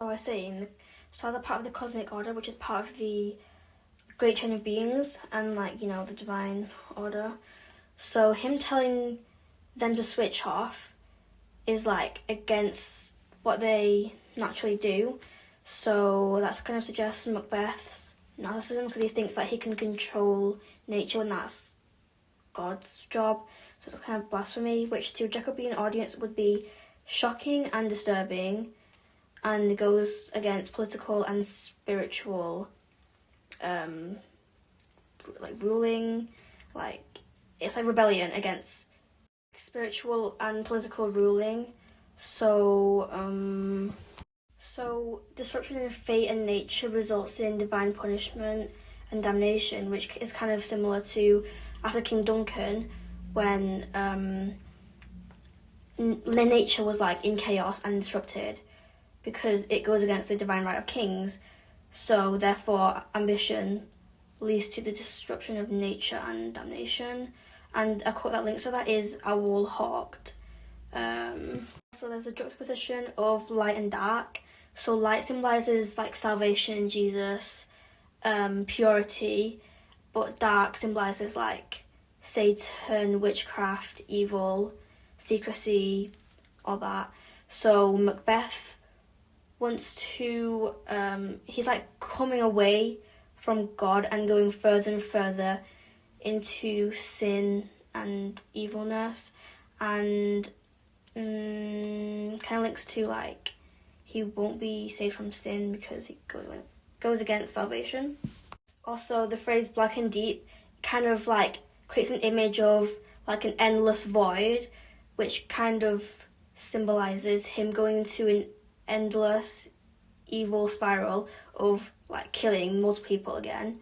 I was saying, stars are part of the cosmic order, which is part of the great chain of beings and, like, you know, the divine order. So him telling them to switch off is, like, against what they naturally do. So that kind of suggests Macbeth's narcissism, because he thinks that he can control nature when that's God's job. So it's kind of blasphemy, which to a Jacobean audience would be shocking and disturbing, and goes against political and spiritual ruling. Like, it's like rebellion against spiritual and political ruling. So disruption in fate and nature results in divine punishment and damnation, which is kind of similar to after King Duncan, when nature was, like, in chaos and disrupted, because it goes against the divine right of kings. So therefore ambition leads to the disruption of nature and damnation. And a quote that links to that is "owl hawked." So there's a juxtaposition of light and dark. So light symbolizes, like, salvation in Jesus, purity, but dark symbolizes, like, Satan, witchcraft, evil, secrecy, all that. So Macbeth wants to, he's, like, coming away from God and going further and further into sin and evilness, and kind of links to, like, he won't be saved from sin because he goes against salvation. Also, the phrase black and deep kind of, like, creates an image of, like, an endless void, which kind of symbolizes him going into an endless evil spiral of, like, killing multiple people again,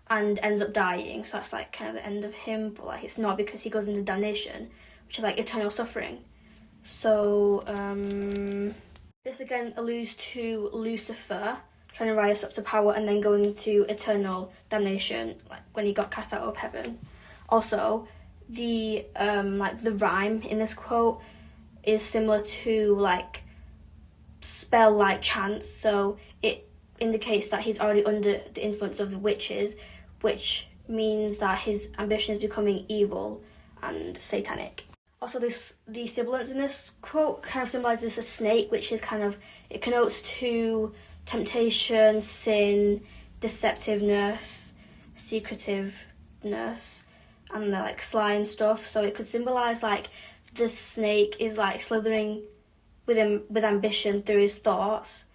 and ends up dying. So that's, like, kind of the end of him, but, like, it's not, because he goes into damnation, which is, like, eternal suffering. So this again alludes to Lucifer trying to rise up to power and then going into eternal damnation, like when he got cast out of heaven. Also, the rhyme in this quote is similar to, like, spell-like chants, so it indicates that he's already under the influence of the witches, which means that his ambition is becoming evil and satanic. Also, the sibilance in this quote kind of symbolizes a snake, which is kind of, it connotes to temptation, sin, deceptiveness, secretiveness, and the, like, sly and stuff. So it could symbolize, like, the snake is, like, slithering with ambition through his thoughts,